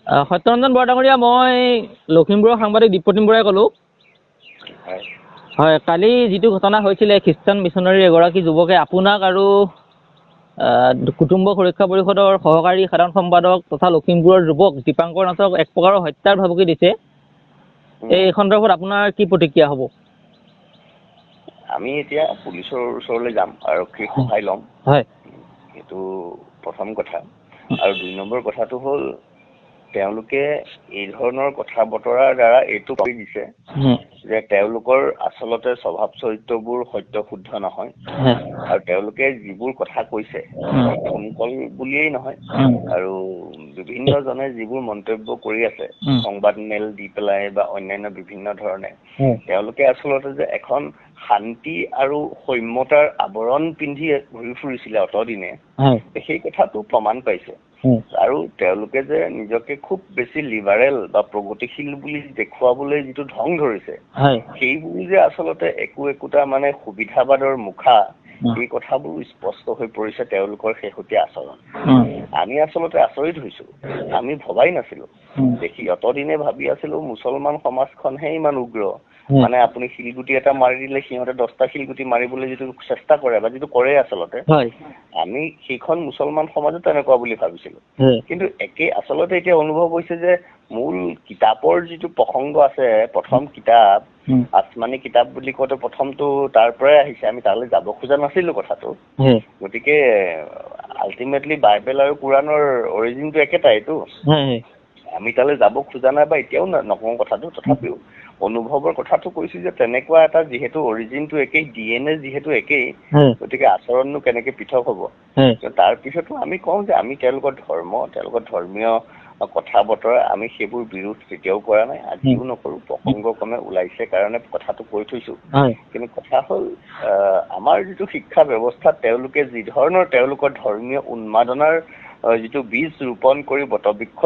সত্যৰঞ্জন বৰা ডাঙৰীয়া, মই লখিমপুৰৰ সাংবাদিক দীপপ্ৰতিম বৰাই ক'লোঁ। হয়, কালি যিটো ঘটনা হৈছিলে, খ্ৰীষ্টান মিছনাৰীৰ এগৰাকী যুৱকে আপোনাক আৰু কুটুম্ব সুৰক্ষা পৰিষদৰ সহকাৰী সাধাৰণ সম্পাদক তথা লখিমপুৰৰ যুৱক দীপাংকৰ নাথক এক প্ৰকাৰৰ হত্যাৰ ভাবুকি দিছে। এই সন্দৰ্ভত আপোনাৰ কি প্ৰতিক্ৰিয়া হ'ব? আমি এতিয়া পুলিচৰ ওচৰলৈ যাম, আৰক্ষীক সহায় ল'ম। হয়, সেইটো প্ৰথম কথা। আৰু 2 নম্বৰ কথাটো হ'ল, তেওঁলোকে এই ধৰণৰ কথা বতৰাৰ দ্বাৰা এইটো কৰি দিছে যে তেওঁলোকৰ আচলতে স্বভাৱ চৰিত্ৰবোৰ সত্য শুদ্ধ নহয়, আৰু তেওঁলোকে যিবোৰ কথা কৈছে ফোন কল বুলিয়েই নহয়, আৰু বিভিন্নজনে যিবোৰ মন্তব্য কৰি আছে সংবাদ মেল দি পেলাই বা অন্যান্য বিভিন্ন ধৰণে, তেওঁলোকে আচলতে যে এখন শান্তি আৰু সৌম্যতাৰ আৱৰণ পিন্ধি ঘূৰি ফুৰিছিলে অতদিনে, সেই কথাটো প্ৰমাণ পাইছে। আৰু তেওঁলোকে যে নিজকে খুব বেছি লিবাৰেল বা প্ৰগতিশীল বুলি দেখুৱাবলৈ যিটো ধং ধৰিছে, সেইবোৰ যে আচলতে একোটা মানে সুবিধাবাদৰ মুখা, এই কথাবোৰ স্পষ্ট হৈ পৰিছে তেওঁলোকৰ শেহতীয়া আচৰণ। আমি আচলতে আচৰিত হৈছো, আমি ভবাই নাছিলো। দেখি অতদিনে ভাবি আছিলো মুছলমান সমাজখনহে ইমান উগ্ৰ, মানে আপুনি শিলগুটি এটা মাৰি দিলে সিহঁতে 10টা শিলগুটি মাৰিবলৈ যিটো চেষ্টা কৰে বা যিটো কৰে আচলতে, আমি সেইখন মুছলমান সমাজো তেনেকুৱা বুলি ভাবিছিলো। কিন্তু আচলতে এতিয়া অনুভৱ হৈছে যে মূল কিতাপৰ যিটো প্ৰসংগ আছে, প্ৰথম কিতাপ আসমানী কিতাপ বুলি কওঁতে প্ৰথমটো তাৰ পৰাই আহিছে, আমি তালৈ যাব খোজা নাছিলো কথাটো। গতিকে আল্টিমেটলি বাইবেল আৰু কোৰাণৰ অৰিজিনটো একেটাইতো, আমি তালৈ যাব খোজা নাই বা এতিয়াও নকওঁ কথাটো। তথাপিও অনুভৱৰ কথাটো কৈছো যে তেনেকুৱা এটা যিহেতু অৰিজিনটো একেই, DNA যিহেতু একেই, গতিকে আচৰণনো কেনেকে পৃথক হ'ব। তাৰ পিছতো আমি কওঁ যে আমি তেওঁলোকৰ ধৰ্মীয় কথা বতৰা, আমি সেইবোৰ বিৰোধ কেতিয়াও কৰা নাই, আজিও নকৰো। প্ৰসংগক্ৰমে ওলাইছে কাৰণে কথাটো কৈ থৈছো। কিন্তু কথা হ'ল, আমাৰ যিটো শিক্ষা ব্যৱস্থাত তেওঁলোকে যি ধৰণৰ তেওঁলোকৰ ধৰ্মীয় উন্মাদনাৰ যিটো বীজ ৰোপণ কৰি বটবৃক্ষ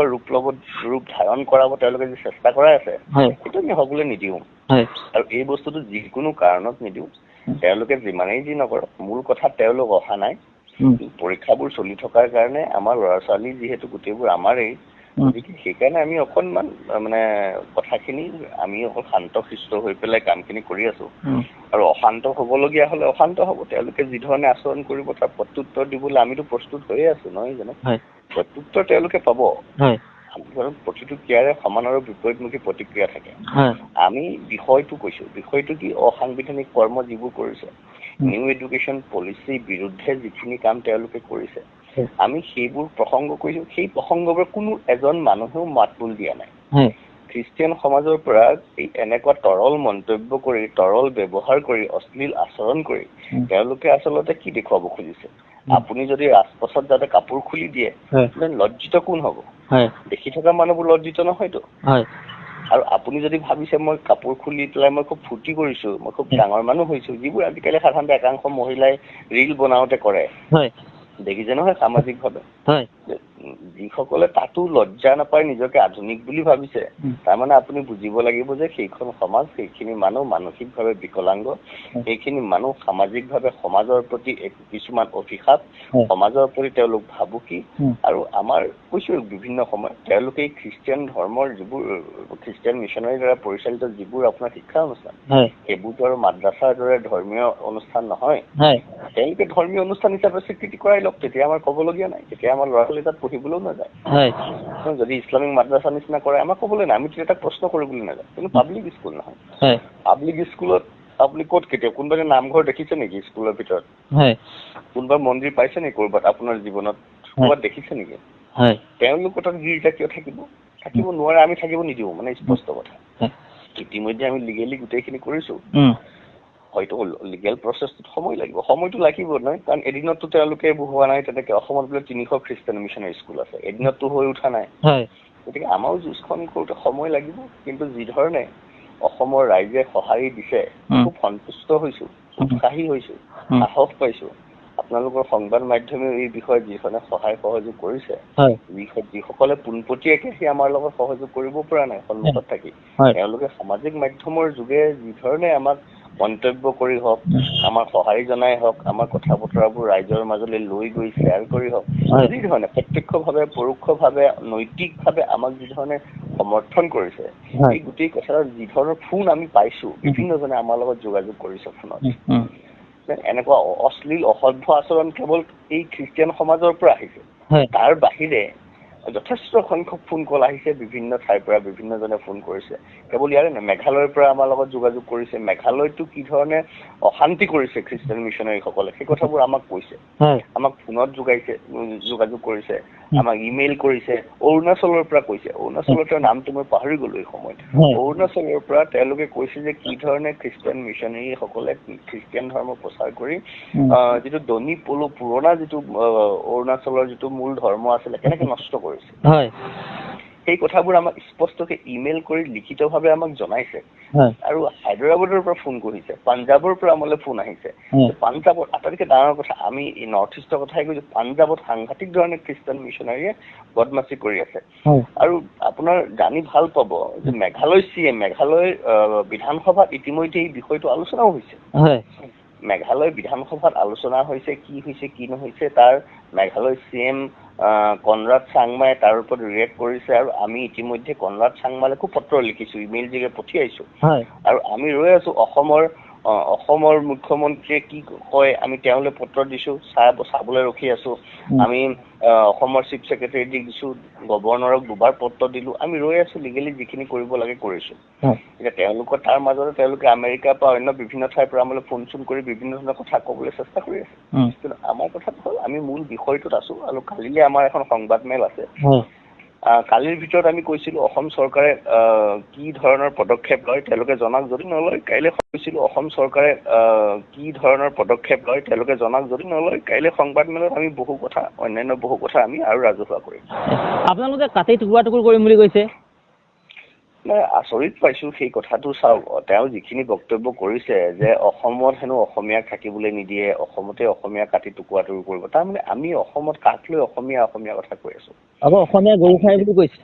ৰূপ ধাৰণ কৰাব তেওঁলোকে যি চেষ্টা কৰাই আছে, সেইটো আমি হ'বলৈ নিদিওঁ। আৰু এই বস্তুটো যিকোনো কাৰণত নিদিওঁ। তেওঁলোকে যিমানেই যি নকৰক, মূল কথা তেওঁলোক অহা নাই। পৰীক্ষাবোৰ চলি থকাৰ কাৰণে আমাৰ ল'ৰা ছোৱালী যিহেতু গোটেইবোৰ আমাৰেই, গতিকে সেইকাৰণে আমি অকণমান মানে কথাখিনি আমি অকল শান্ত শিষ্ট হৈ পেলাই কামখিনি কৰি আছো। আৰু অশান্ত হ'বলগীয়া হ'লে অশান্ত হ'ব। তেওঁলোকে যি ধৰণে আচৰণ কৰিব তাৰ প্ৰত্যুত্তৰ দিবলৈ আমিতো প্ৰস্তুত হৈয়ে আছো, নহয় জানো? প্ৰত্যুত্তৰ তেওঁলোকে পাব। প্ৰতিটো ক্ৰিয়াৰে সমান আৰু বিপৰীতমুখী প্ৰতিক্ৰিয়া থাকে। আমি বিষয়টো কৈছো, বিষয়টো কি? অসাংবিধানিক কৰ্ম যিবোৰ কৰিছে, নিউ এডুকেশ্যন পলিচিৰ বিৰুদ্ধে যিখিনি কাম তেওঁলোকে কৰিছে, আমি সেইবোৰ প্ৰসংগ কৰিছো। সেই প্ৰসংগবোৰ কোনো এজন মানুহেও মাতবোল দিয়া নাই। খ্ৰীষ্টিয়ান সমাজৰ পৰা এই এনেকুৱা তৰল মন্তব্য কৰি, তৰল ব্যৱহাৰ কৰি, অশ্লীল আচৰণ কৰি তেওঁলোকে আচলতে কি দেখুৱাব খুজিছে? আপুনি যদি ৰাজপথত যাতে কাপোৰ খুলি দিয়ে, লজ্জিত কোন হ'ব? দেখি থকা মানুহবোৰ লজ্জিত নহয়তো। আৰু আপুনি যদি ভাবিছে মই কাপোৰ খুলি পেলাই মই খুব ফূৰ্তি কৰিছো, মই খুব ডাঙৰ মানুহ হৈছো, যিবোৰ আজিকালি সাধাৰণতে একাংশ মহিলাই ৰীল বনাওতে কৰে, দেখিছে নহয় সামাজিকভাৱে, যিসকলে তাতো লজ্জা নাপায়, নিজকে আধুনিক বুলি ভাবিছে, তাৰমানে আপুনি বুজিব লাগিব যে সেইখন সমাজ, সেইখিনি মানুহ মানসিকভাৱে বিকলাংগ, সেইখিনি মানুহ সামাজিকভাৱে সমাজৰ প্ৰতি কিছুমান অভিশাপ, সমাজৰ প্ৰতি তেওঁলোক ভাবুকি। আৰু আমাৰ কৈছো বিভিন্ন সময়ত তেওঁলোকে খ্ৰীষ্টিয়ান ধৰ্মৰ যিবোৰ খ্ৰীষ্টিয়ান মিছনাৰীৰ দ্বাৰা পৰিচালিত যিবোৰ আপোনাৰ শিক্ষা অনুষ্ঠান, সেইবোৰতো আৰু মাদ্ৰাছাৰ দৰে ধৰ্মীয় অনুষ্ঠান নহয়। তেওঁলোকে ধৰ্মীয় অনুষ্ঠান হিচাপে স্বীকৃতি কৰাই লওক, তেতিয়া আমাৰ ক'বলগীয়া নাই। তেতিয়া আমাৰ ল'ৰা ছোৱালী তাত পঢ়িবলৈও নাযায়। যদি ইছলামিক মাদ্ৰাছাৰ নিচিনা কৰে আমাৰ ক'বলৈ নাই, আমি তেতিয়া তাক প্ৰশ্ন কৰিবলৈ নাযায়। কিন্তু পাব্লিক স্কুল নহয়। পাব্লিক স্কুলত আপুনি ক'ত কেতিয়া কোনোবাই নামঘৰ দেখিছে নেকি? স্কুলৰ ভিতৰত কোনোবা মন্দিৰ পাইছে নেকি ক'ৰবাত আপোনাৰ জীৱনত? ক'ৰবাত দেখিছে নেকি? তেওঁলোকৰ তাত গীৰ্জা কিয় থাকিব নোৱাৰে, আমি থাকিব নিদিওঁ, মানে স্পষ্ট কথা। ইতিমধ্যে আমি লিগেলি গোটেইখিনি কৰিছো। হয়তো লিগেল প্ৰচেছটোত সময় লাগিব, সময়টো লাগিব নহয়, কাৰণ এদিনততো তেওঁলোকে এইবোৰ হোৱা নাই। তেনেকে অসমত বোলে 300 খ্ৰীষ্টান মিছনাৰী স্কুল আছে, এদিনততো হৈ উঠা নাই। গতিকে আমাৰো যুঁজখন কৰোঁতে সময় লাগিব। কিন্তু যি ধৰণে অসমৰ ৰাইজে সঁহাৰি দিছে, খুব সন্তুষ্ট হৈছো, উৎসাহী হৈছো, সাহস পাইছো। আপোনালোকৰ সংবাদ মাধ্যমেও এই বিষয়ে যিখনে সহায় সহযোগ কৰিছে, যিসকলে পোনপটীয়াকে সেই আমাৰ লগত সহযোগ কৰিব পৰা নাই সন্মুখত থাকি, তেওঁলোকে সামাজিক মাধ্যমৰ যোগে যি ধৰণে আমাক মন্তব্য কৰি হওক, আমাৰ সঁহাৰি জনাই হওক, আমাৰ কথা বতৰাবোৰ ৰাইজৰ মাজলৈ লৈ গৈ শ্বেয়াৰ কৰি হওক, যি ধৰণে প্ৰত্যক্ষভাৱে পৰোক্ষভাৱে নৈতিকভাৱে আমাক যি ধৰণে সমৰ্থন কৰিছে, এই গোটেই কথাৰ যি ধৰণৰ ফোন আমি পাইছো, বিভিন্নজনে আমাৰ লগত যোগাযোগ কৰিছে ফোনত, এনেকুৱা অশ্লীল অসভ্য আচৰণ কেৱল এই খ্ৰীষ্টিয়ান সমাজৰ পৰা আহিছে। তাৰ বাহিৰে যথেষ্ট সংখ্যক ফোন কল আহিছে বিভিন্ন ঠাইৰ পৰা, বিভিন্নজনে ফোন কৰিছে। কেৱল ইয়াৰে নহয়, মেঘালয়ৰ পৰা আমাৰ লগত যোগাযোগ কৰিছে। মেঘালয়তো কি ধৰণে অশান্তি কৰিছে খ্ৰীষ্টিয়ান মিছনাৰীসকলে সেই কথাবোৰ আমাক কৈছে, আমাক ফোনত যোগাযোগ কৰিছে, আমাক ইমেইল কৰিছে। অৰুণাচলৰ পৰা কৈছে, অৰুণাচলৰ নামটো মই পাহৰি গলো এই সময়ত। অৰুণাচলৰ পৰা তেওঁলোকে কৈছে যে কি ধৰণে খ্ৰীষ্টিয়ান মিছনাৰীসকলে খ্ৰীষ্টিয়ান ধৰ্ম প্ৰচাৰ কৰি যিটো দনি পলো পুৰণা যিটো অৰুণাচলৰ যিটো মূল ধৰ্ম আছিলে কেনেকে নষ্ট কৰিছে, সেই কথাবোৰ আমাক স্পষ্টকে ইমেইল কৰি লিখিতভাৱে আমাক জনাইছে। আৰু হায়দৰাবাদৰ পৰা ফোন কৰিছে, পাঞ্জাৱৰ পৰা আমালৈ ফোন আহিছে। পাঞ্জাৱত আটাইতকৈ ডাঙৰ কথা, আমি নৰ্থ ইষ্টৰ কথাই কৈছো, পাঞ্জাৱত সাংঘাতিক ধৰণে খ্ৰীষ্টান মিছনাৰীয়ে বদমাচি কৰি আছে। আৰু আপোনাৰ জানি ভাল পাব যে মেঘালয় CM, মেঘালয় বিধানসভাত ইতিমধ্যে এই বিষয়টো আলোচনাও হৈছে। মেঘালয় বিধানসভাত আলোচনা হৈছে, কি নহৈছে তাৰ মেঘালয় CM কনৰাড চাংমাই তাৰ ওপৰত ৰিয়েক্ট কৰিছে। আৰু আমি ইতিমধ্যে কনৰাড চাংমালৈকো পত্ৰ লিখিছো, ইমেইল যোগে পঠিয়াইছো। আৰু আমি ৰৈ আছো অসমৰ মুখ্যমন্ত্ৰীয়ে কি কয়, আমি তেওঁলৈ পত্ৰ দিছো, চাবলৈ ৰখি আছো। আমি অসমৰ চিফ ছেক্ৰেটাৰীক দিছো, গভৰ্ণৰক 2বাৰ পত্ৰ দিলো। আমি ৰৈ আছো, লিগেলি যিখিনি কৰিব লাগে কৰিছো। এতিয়া তেওঁলোকৰ তাৰ মাজতে তেওঁলোকে আমেৰিকাৰ পৰা অন্য বিভিন্ন ঠাইৰ পৰা আমালৈ ফোন চোন কৰি বিভিন্ন ধৰণৰ কথা ক'বলৈ চেষ্টা কৰি আছে। কিন্তু আমাৰ কথাটো হ'ল আমি মূল বিষয়টোত আছো। আৰু কালিলে আমাৰ এখন সংবাদমেল আছে। কালিৰ ভিতৰত আমি কৈছিলো অসম চৰকাৰে কি ধৰণৰ পদক্ষেপ লয় তেওঁলোকে জনাক, যদি নলয় কাইলৈ কৈছিলো অসম চৰকাৰে কি ধৰণৰ পদক্ষেপ লয় তেওঁলোকে জনাক, যদি নলয় কাইলৈ সংবাদমেলত আমি অন্যান্য বহু কথা আমি আৰু ৰাজহুৱা কৰিম। আপোনালোকে কাটি টুকুৰা কৰিম বুলি কৈছে। আচৰিত পাইছো সেই কথাটো। চাওক, তেওঁ যিখিনি বক্তব্য কৰিছে যে অসমত হেনো অসমীয়াক থাকিবলৈ নিদিয়ে, অসমতে অসমীয়া কাটি টুকুৰা কৰিব, তাৰমানে আমি অসমত কাক লৈ অসমীয়া কথা কৈ আছো? আকৌ অসমীয়া গৰু খাই বুলি কৈছে।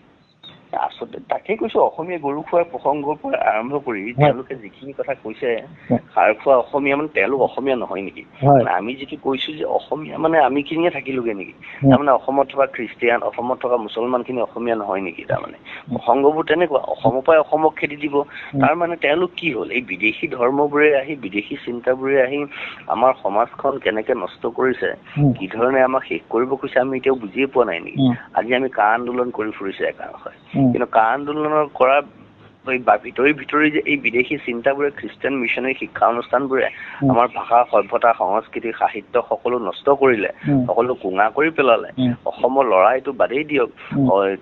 আচলতে তাকেই কৈছো, অসমীয়া গৰু খোৱাৰ প্ৰসংগৰ পৰা আৰম্ভ কৰি তেওঁলোকে যিখিনি কথা কৈছে, সাৰ খোৱা অসমীয়া মানে তেওঁলোক অসমীয়া নহয় নেকি? আমি যিটো কৈছো যে অসমীয়া মানে আমি খিনিয়ে থাকিলোগে নেকি? তাৰমানে অসমত থকা খ্ৰীষ্টিয়ান, অসমত থকা মুছলমান খিনি অসমীয়া নহয় নেকি? তাৰমানে প্ৰসংগবোৰ তেনেকুৱা, অসমৰ পৰাই অসমক খেদি দিব। তাৰ মানে তেওঁলোক কি হ'ল, এই বিদেশী ধৰ্মবোৰে আহি, বিদেশী চিন্তাবোৰে আহি আমাৰ সমাজখন কেনেকে নষ্ট কৰিছে, কি ধৰণে আমাক শেষ কৰিব খুজিছে, আমি এতিয়াও বুজিয়ে পোৱা নাই নেকি? আজি আমি কা আন্দোলন কৰি ফুৰিছে একাংশই, কিন্তু কা আন্দোলনৰ কৰা ভিতৰি যে এই বিদেশী চিন্তাবোৰে খ্ৰীষ্টিয়ান মিছনাৰী শিক্ষা অনুষ্ঠানবোৰে আমাৰ ভাষা, সভ্যতা, সংস্কৃতি, সাহিত্য সকলো নষ্ট কৰিলে, সকলো কোঙা কৰি পেলালে। অসমৰ ল'ৰাইটো বাদেই দিয়ক,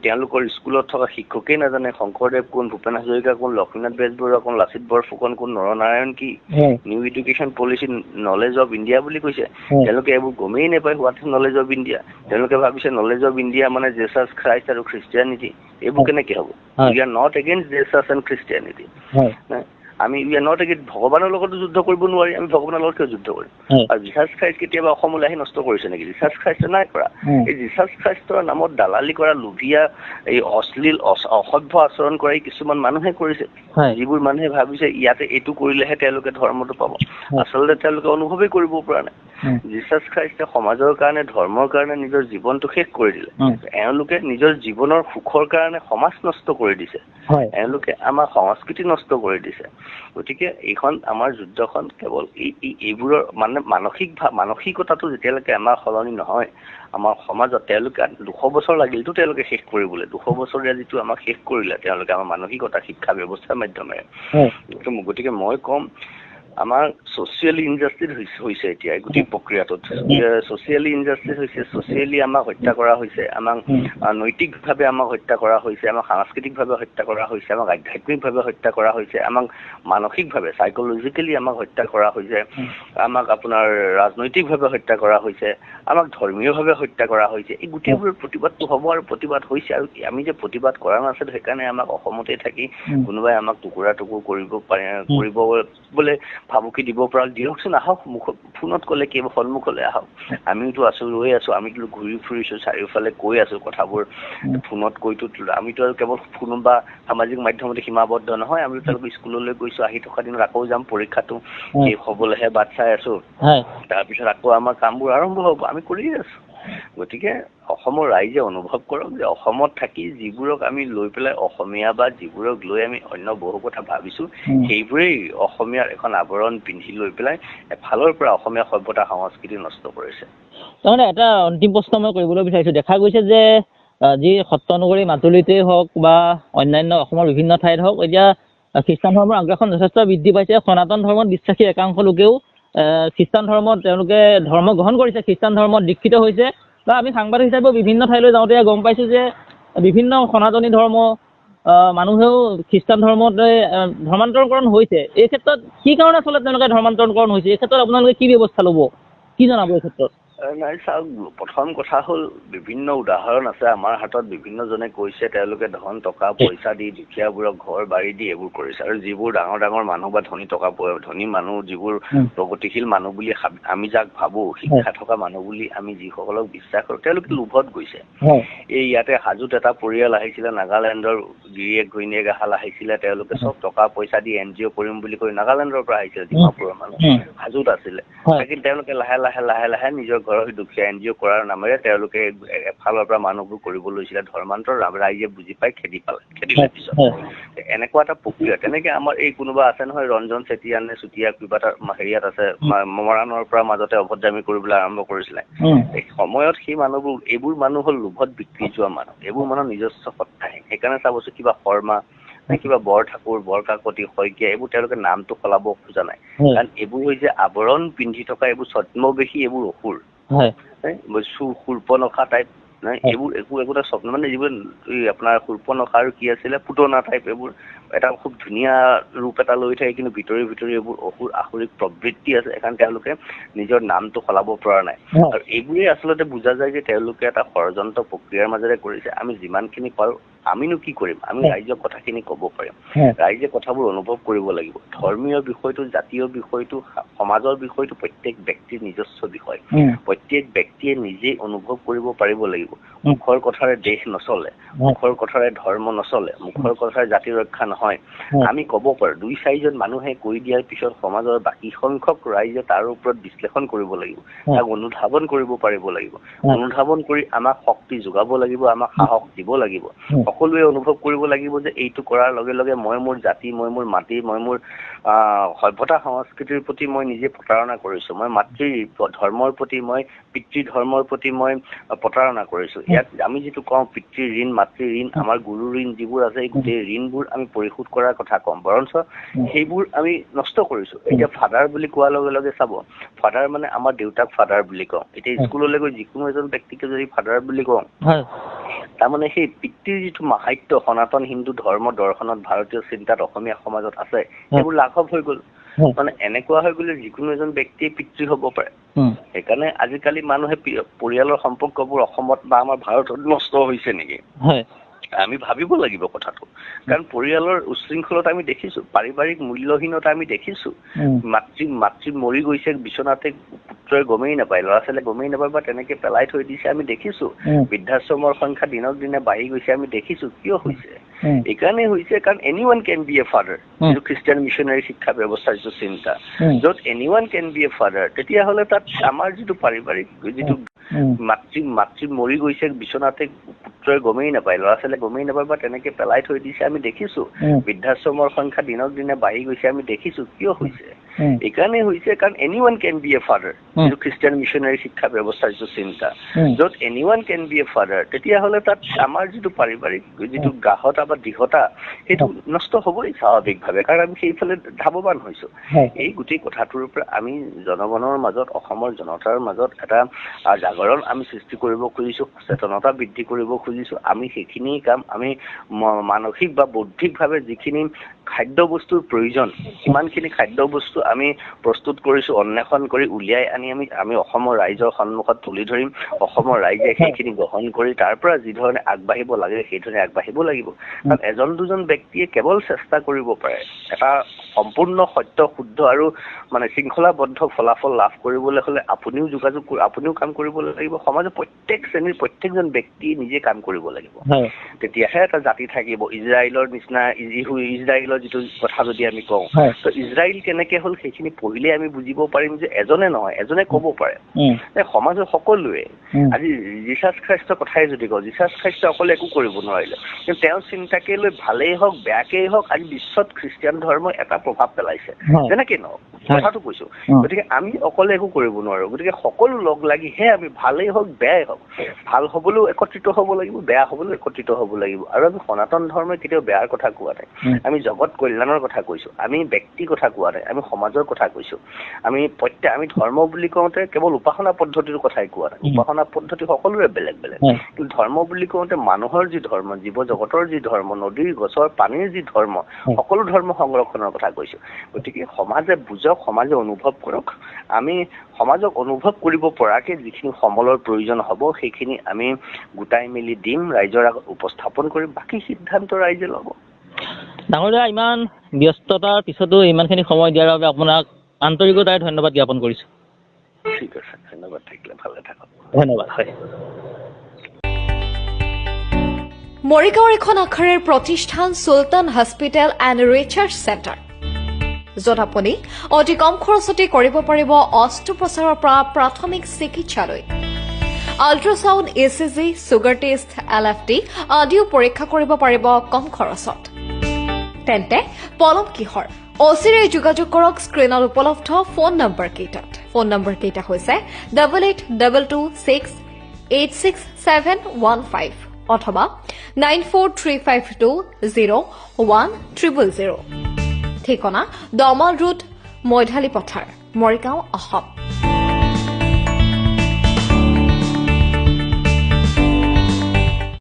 তেওঁলোকৰ স্কুলত থকা শিক্ষকেই নাজানে শংকৰদেৱ কোন, ভূপেন হাজৰিকা কোন, লক্ষ্মীনাথ বেজবৰুৱা কোন, লাচিত বৰফুকন কোন, নৰনাৰায়ণ কি, new education policy knowledge of India বুলি কৈছে। তেওঁলোকে এইবোৰ গমেই নাপায়, what is knowledge of India. তেওঁলোকে ভাবিছে নলেজ অফ ইণ্ডিয়া মানে জেচাছ খ্ৰাইষ্ট আৰু খ্ৰীষ্টিয়ানিটি। এইবোৰ কেনেকে হ'ব? We are not against Jesus and Christianity. আমি উই আৰ নট এগেইনষ্ট, ভগৱানৰ লগতো যুদ্ধ কৰিব নোৱাৰি, আমি ভগৱানৰ লগত কিয় যুদ্ধ কৰিম? আৰু জিচাছ খ্ৰাইষ্ট কেতিয়াবা অসমলৈ আহি নষ্ট কৰিছে নেকি? জিচাছ খ্ৰাইষ্টে নাই কৰা। এই জিচাছ খ্ৰাইষ্টৰ নামত দালালি কৰা, লোভীয়া, এই অশ্লীল অসভ্য আচৰণ কৰা কিছুমান মানুহে কৰিছে, যিবোৰ মানুহে ভাবিছে ইয়াতে এইটো কৰিলেহে তেওঁলোকে ধৰ্মটো পাব। আচলতে তেওঁলোকে অনুভৱেই কৰিব পৰা নাই। জিচাছ খ্ৰাইষ্টে সমাজৰ কাৰণে, ধৰ্মৰ কাৰণে নিজৰ জীৱনটো শেষ কৰি দিলে। এওঁলোকে নিজৰ জীৱনৰ সুখৰ কাৰণে সমাজ নষ্ট কৰি দিছে, এওঁলোকে আমাৰ সংস্কৃতি নষ্ট কৰি দিছে। গতিকে এইখন আমাৰ যুদ্ধখন কেৱল এইবোৰৰ মানে মানসিকতাটো যেতিয়ালৈকে আমাৰ সলনি নহয় আমাৰ সমাজত, তেওঁলোকে 200 বছৰ লাগিলতো তেওঁলোকে শেষ কৰিবলৈ, 200 বছৰীয়া যিটো আমাক শেষ কৰিলে তেওঁলোকে আমাৰ মানসিকতা, শিক্ষা ব্যৱস্থাৰ মাধ্যমেৰে। গতিকে মই ক'ম আমাৰ ছচিয়েলি ইনজাষ্টিচ হৈছে এতিয়া গোটেই প্ৰক্ৰিয়াটোত। ছচিয়েলি ইনজাষ্টিচ হৈছে, ছচিয়েলি আমাক হত্যা কৰা হৈছে, আমাক নৈতিকভাৱে আমাক হত্যা কৰা হৈছে, আমাক সাংস্কৃতিকভাৱে হত্যা কৰা হৈছে, আমাক আধ্যাত্মিকভাৱে হত্যা কৰা হৈছে, আমাক মানসিকভাৱে চাইকলজিকেলি আমাক হত্যা কৰা হৈছে, আমাক আপোনাৰ ৰাজনৈতিকভাৱে হত্যা কৰা হৈছে, আমাক ধৰ্মীয়ভাৱে হত্যা কৰা হৈছে। এই গোটেইবোৰৰ প্ৰতিবাদটো হ'ব আৰু প্ৰতিবাদ হৈছে। আৰু আমি যে প্ৰতিবাদ কৰা নাছিলোঁ সেইকাৰণে আমাক অসমতে থাকি কোনোবাই আমাক টুকুৰা টুকুৰ কৰিব বোলে ভাবুকি দিব পৰা দিয়কচোন, আহক ফোনত ক'লে কি সন্মুখলৈ আহক, আমিওতো আছো ৰৈ আছো, আমিতো ঘূৰি ফুৰিছো চাৰিওফালে কৈ আছো কথাবোৰ, ফোনত কৈতো আমিতো আৰু কেৱল ফোন বা সামাজিক মাধ্যমতে সীমাবদ্ধ নহয়, আমি তেওঁলোকে স্কুললৈ গৈছো, আহি থকা দিনত আকৌ যাম, পৰীক্ষাটো শেষ হ'বলৈহে বাট চাই আছো, তাৰপিছত আকৌ আমাৰ কামবোৰ আৰম্ভ হ'ব, আমি কৰিয়ে আছো। গতিকে অসমৰ ৰাইজে অনুভৱ কৰক যে অসমত থাকি যিবোৰক আমি লৈ পেলাই অসমীয়া বা যিবোৰক লৈ আমি অন্য বহু কথা ভাবিছো, সেইবোৰেই অসমীয়াৰ এখন আৱৰণ পিন্ধি লৈ পেলাই এফালৰ পৰা অসমীয়া সভ্যতা সংস্কৃতি নষ্ট কৰিছে। তাৰমানে এটা অন্তিম প্ৰশ্ন মই কৰিবলৈ বিচাৰিছো, দেখা গৈছে যে যি সত্ৰনগৰী মাজুলীতেই হওক বা অন্যান্য অসমৰ বিভিন্ন ঠাইত হওক, এতিয়া খ্ৰীষ্টান ধৰ্মৰ আগ্ৰাসন যথেষ্ট বৃদ্ধি পাইছে। সনাতন ধৰ্মত বিশ্বাসী একাংশ লোকেও খ্ৰীষ্টান ধৰ্মত তেওঁলোকে ধৰ্ম গ্ৰহণ কৰিছে, খ্ৰীষ্টান ধৰ্মত দীক্ষিত হৈছে, বা আমি সাংবাদিক হিচাপেও বিভিন্ন ঠাইলৈ যাওঁতে গম পাইছো যে বিভিন্ন সনাতনী ধৰ্ম মানুহেও খ্ৰীষ্টান ধৰ্মতে ধৰ্মান্তৰকৰণ হৈছে। এই ক্ষেত্ৰত কি কাৰণে আচলতে তেওঁলোকে ধৰ্মান্তৰকৰণ হৈছে, এই ক্ষেত্ৰত আপোনালোকে কি ব্যৱস্থা ল'ব, কি জনাব এই ক্ষেত্ৰত? নাই চাওক, প্ৰথম কথা হ'ল বিভিন্ন উদাহৰণ আছে আমাৰ হাতত, বিভিন্নজনে কৈছে তেওঁলোকে ধন টকা পইচা দি দুখীয়াবোৰক ঘৰ বাৰী দি এইবোৰ কৰিছে, আৰু যিবোৰ ডাঙৰ ডাঙৰ মানুহ বা ধনী মানুহ, যিবোৰ প্ৰগতিশীল মানুহ বুলি আমি যাক ভাবো, শিক্ষা থকা মানুহ বুলি আমি যিসকলক বিশ্বাস কৰো, তেওঁলোকে লোভত গৈছে। এই ইয়াতে হাজোত এটা পৰিয়াল আহিছিলে, নাগালেণ্ডৰ গিৰিয়েক ঘৈণীয়েক এহাল আহিছিলে, তেওঁলোকে চব টকা পইচা দি NGO কৰিম বুলি কৈ নাগালেণ্ডৰ পৰা আহিছিলে, ডিমাপুৰৰ মানুহ, হাজোত আছিলে, কিন্তু তেওঁলোকে লাহে লাহে লাহে লাহে নিজৰ ঘৰৰ দুখীয়া NGO কৰাৰ নামেৰে তেওঁলোকে এফালৰ পৰা মানুহবোৰ কৰিব লৈছিলে ধৰ্মান্তৰ, ৰাইজে বুজি পাই খেদিলে পিছত। এনেকুৱা এটা প্ৰক্ৰিয়া। তেনেকে আমাৰ এই কোনোবা আছে নহয়, ৰঞ্জন চেতিয়া নে চুতীয়া কিবা এটা হেৰিয়াত আছে, মৰাণৰ পৰা মাজতে অভদ্ৰামী কৰিবলৈ আৰম্ভ কৰিছিলে। এই সময়ত সেই মানুহবোৰ, এইবোৰ মানুহ হ'ল লোভত বিক্ৰী যোৱা মানুহ, এইবোৰ মানুহ নিজস্ব সত্তাহীন। সেইকাৰণে চাবচোন কিবা শৰ্মা, কিবা বৰঠাকুৰ, বৰকাকতি, শইকীয়া, এইবোৰ তেওঁলোকে নামটো সলাব খোজা নাই, কাৰণ এইবোৰ হৈছে আৱৰণ পিন্ধি থকা, এইবোৰ ছদ্মবেশী, এইবোৰ অসুৰ, শূৰ্পনখা টাইপ, এইবোৰ একোটা স্বপ্ন, মানে যিবোৰ আপোনাৰ শূৰ্পনখা আৰু কি আছিলে, পুতনা টাইপ, এইবোৰ এটা খুব ধুনীয়া ৰূপ এটা লৈ থাকে, কিন্তু ভিতৰি ভিতৰি এইবোৰ অসুৰ আসুৰিক প্ৰবৃত্তি আছে, সেইকাৰণে তেওঁলোকে নিজৰ নামটো সলাব পৰা নাই। আৰু এইবোৰেই আচলতে বুজা যায় যে তেওঁলোকে এটা ষড়যন্ত্ৰ প্ৰক্ৰিয়াৰ মাজেৰে কৰিছে। আমি যিমানখিনি পাৰো, আমিনো কি কৰিম, আমি ৰাইজৰ কথাখিনি ক'ব পাৰিম, ৰাইজে কথাবোৰ অনুভৱ কৰিব লাগিব। ধৰ্মীয় বিষয়টো, জাতীয় বিষয়টো, সমাজৰ বিষয়টো প্ৰত্যেক ব্যক্তিৰ নিজস্ব বিষয়, প্ৰত্যেক ব্যক্তিয়ে নিজেই অনুভৱ কৰিব পাৰিব লাগিব। মুখৰ কথাৰে দেশ নচলে, মুখৰ কথাৰে ধৰ্ম নচলে, মুখৰ কথাৰে জাতি ৰক্ষা নহয়। আমি ক'ব পাৰো, 2-4জন মানুহে কৈ দিয়াৰ পিছত সমাজৰ বাকী সংখ্যক ৰাইজে তাৰ ওপৰত বিশ্লেষণ কৰিব লাগিব, তাক অনুধাৱন কৰিব পাৰিব লাগিব, অনুধাৱন কৰি আমাক শক্তি যোগাব লাগিব, আমাক সাহস দিব লাগিব। সকলোৱে অনুভৱ কৰিব লাগিব যে এইটো কৰাৰ লগে লগে মই মোৰ জাতি, মই মোৰ মাটি, মই মোৰ সভ্যতা সংস্কৃতিৰ প্ৰতি মই নিজে প্ৰতাৰণা কৰিছো, মই মাতৃ ধৰ্মৰ প্ৰতি, মই পিতৃ ধৰ্মৰ প্ৰতি মই প্ৰতাৰণা কৰিছো। ইয়াত আমি যিটো কওঁ পিতৃ ঋণ, মাতৃ ঋণ, আমাৰ গুৰু ঋণ যিবোৰ আছে, এই গোটেই ঋণবোৰ আমি পৰিশোধ কৰাৰ কথা কম, বৰঞ্চ সেইবোৰ আমি নষ্ট কৰিছো। এতিয়া ফাদাৰ বুলি কোৱাৰ লগে লগে চাব, ফাদাৰ মানে আমাৰ দেউতাক ফাদাৰ বুলি কওঁ। এতিয়া স্কুললৈ গৈ যিকোনো এজন ব্যক্তিকে যদি ফাদাৰ বুলি কওঁ, তাৰমানে সেই পিতৃৰ যিটো মাহাত্য সনাতন হিন্দু ধৰ্ম দৰ্শনত, ভাৰতীয় চিন্তাত, অসমীয়া সমাজত আছে, সেইবোৰ লাঘৱ হৈ গ'ল। মানে এনেকুৱা হৈ গ'লে যিকোনো এজন ব্যক্তিয়ে পিতৃ হ'ব পাৰে। সেইকাৰণে আজিকালি মানুহে পৰিয়ালৰ সম্পৰ্কবোৰ অসমত বা আমাৰ ভাৰতত নষ্ট হৈছে নেকি, আমি ভাবিব লাগিব কথাটো। কাৰণ পৰিয়ালৰ উচ্ছৃংখলতা আমি দেখিছো, পাৰিবাৰিক মূল্যহীনতা আমি দেখিছো। মাতৃ মৰি গৈছে বিচনাতে, পুত্ৰই গমেই নাপায়, ল'ৰা ছোৱালীয়ে গমেই নাপায়, বা তেনেকে পেলাই থৈ দিছে আমি দেখিছো। বৃদ্ধাশ্ৰমৰ সংখ্যা দিনক দিনে বাঢ়ি গৈছে আমি দেখিছো। কিয় হৈছে? এইকাৰণে হৈছে কাৰণ এনিৱান কেন বি এ ফাদাৰ, যিটো খ্ৰীষ্টিয়ান মিছনাৰী শিক্ষা ব্যৱস্থাৰ যিটো চিন্তা, য'ত এনিৱান কেন বি এ ফাদাৰ, তেতিয়াহ'লে তাত আমাৰ যিটো পাৰিবাৰিক, যিটো মাতৃ মৰি গৈছে বিচনাতে, পুত্ৰই গমেই নাপায়, ল'ৰা ছোৱালীয়ে গমেই নাপায়, বা তেনেকে পেলাই থৈ দিছে আমি দেখিছো। বৃদ্ধাশ্ৰমৰ সংখ্যা দিনক দিনে বাঢ়ি গৈছে আমি দেখিছো। কিয় হৈছে? এইকাৰণে হৈছে কাৰণ এনিৱান কেন বি এ ফাদাৰ, যিটো খ্ৰীষ্টিয়ান মিছনাৰী শিক্ষা ব্যৱস্থাৰ যিটো চিন্তা, য'ত এনিৱান কেন বি এ ফাদাৰ, তেতিয়াহ'লে তাত আমাৰ যিটো পাৰিবাৰিক, যিটো গাঢ়তা বা দৃঢ়তা, সেইটো নষ্ট হ'বই স্বাভাৱিকভাৱে, কাৰণ আমি সেইফালে ধাৱবান হৈছো। এই গোটেই কথাটোৰ পৰা আমি জনগণৰ মাজত, অসমৰ জনতাৰ মাজত এটা জাগৰণ আমি সৃষ্টি কৰিব খুজিছো, সচেতনতা বৃদ্ধি কৰিব খুজিছো। আমি সেইখিনি কাম আমি মানসিক বা বৌদ্ধিকভাৱে যিখিনি খাদ্য বস্তুৰ প্ৰয়োজন কিমানখিনি খাদ্য বস্তু আমি প্ৰস্তুত কৰিছো অন্বেষণ কৰি উলিয়াই আনি আমি অসমৰ ৰাইজৰ সন্মুখত তুলি ধৰিম অসমৰ ৰাইজে সেইখিনি গ্ৰহণ কৰি তাৰ পৰা যি ধৰণে আগবাঢ়িব লাগে সেই ধৰণে আগবাঢ়িব লাগিব কাৰণ এজন দুজন ব্যক্তিয়ে কেৱল চেষ্টা কৰিব পাৰে এটা সম্পূৰ্ণ সত্য শুদ্ধ আৰু মানে শৃংখলাবদ্ধ ফলাফল লাভ কৰিবলৈ হ'লে আপুনিও কাম কৰিব লাগিব সমাজৰ প্ৰত্যেক শ্ৰেণীৰ প্ৰত্যেকজন ব্যক্তি নিজে কাম কৰিব লাগিব তেতিয়াহে এটা জাতি থাকিব ইজৰাইলৰ নিচিনা ইজৰাইলৰ যিটো কথা যদি আমি কওঁ তো ইজৰাইল কেনেকে হ'ল সেইখিনি পঢ়িলে আমি বুজিব পাৰিম যে এজনে নহয় এজনে ক'ব পাৰে যে সমাজৰ সকলোৱে আজি জিচাছ খ্ৰীষ্টৰ কথাই যদি কওঁ জিচাছ খ্ৰীষ্ট অকলে একো কৰিব নোৱাৰিলে কিন্তু তেওঁৰ চিন্তাকে লৈ ভালেই হওক বেয়াকেই হওক আজি বিশ্বত খ্ৰীষ্টিয়ান ধৰ্মই এটা প্ৰভাৱ পেলাইছে যেনেকে নহওক কথাটো কৈছো গতিকে আমি অকলে একো কৰিব নোৱাৰো গতিকে সকলো লগ লাগিহে আমি ভালেই হওক বেয়াই হওক ভাল হ'বলৈও একত্ৰিত হ'ব লাগিব বেয়া হ'বলৈও একত্ৰিত হ'ব লাগিব আৰু আমি সনাতন ধৰ্মই কেতিয়াও বেয়াৰ কথা কোৱা নাই আমি জগত কল্যাণৰ কথা কৈছো আমি ব্যক্তি কথা কোৱা নাই আমি সমাজৰ কথা কৈছো আমি ধৰ্ম বুলি কওঁতে কেৱল উপাসনা পদ্ধতিৰ কথাই কোৱা নাই উপাসনা পদ্ধতি সকলোৰে বেলেগ বেলেগ কিন্তু ধৰ্ম বুলি কওঁতে মানুহৰ যি ধৰ্ম জীৱ জগতৰ যি ধৰ্ম নদীৰ গছৰ পানীৰ যি ধৰ্ম সকলো ধৰ্ম সংৰক্ষণৰ কথা কৈছো গতিকে সমাজে বুজক সমাজে অনুভৱ কৰক আমি সমাজক অনুভৱ কৰিব পৰাকে যিখিনি সমলৰ প্ৰয়োজন হ'ব সেইখিনি আমি গোটাই মেলি দিম ৰাইজৰ আগত উপস্থাপন কৰিম বাকী সিদ্ধান্ত ৰাইজে ল'ব ডাঙৰীয়া ইমান ব্যস্ততাৰ পিছতো ইমানখিনি সময় দিয়াৰ বাবে আপোনাক আন্তৰিকতাৰে ধন্যবাদ জ্ঞাপন কৰিছোঁ ঠিক আছে ধন্যবাদ থাকিলে ভালে থাকক ধন্যবাদ হয় মৰিগাঁৱৰ এখন আখৰেৰ প্ৰতিষ্ঠান চুলতান হস্পিটেল এণ্ড ৰিচাৰ্চ চেণ্টাৰ য'ত আপুনি অতি কম খৰচতে কৰিব পাৰিব অস্ত্ৰোপচাৰৰ পৰা প্ৰাথমিক চিকিৎসালৈ ultrasound ECG sugar test LFT আদিও পৰীক্ষা কৰিব পাৰিব কম খৰচত তেন্তে পলম কিহৰ অচিৰে যোগাযোগ কৰক স্ক্ৰীনত উপলব্ধ ফোন নম্বৰ কেইটাত ফোন নম্বৰ কেইটা হৈছে 8822686715 অথবা 9435201000 ঠিকনা দমাল ৰোড মৈধালী পথাৰ মৰিগাঁও অসম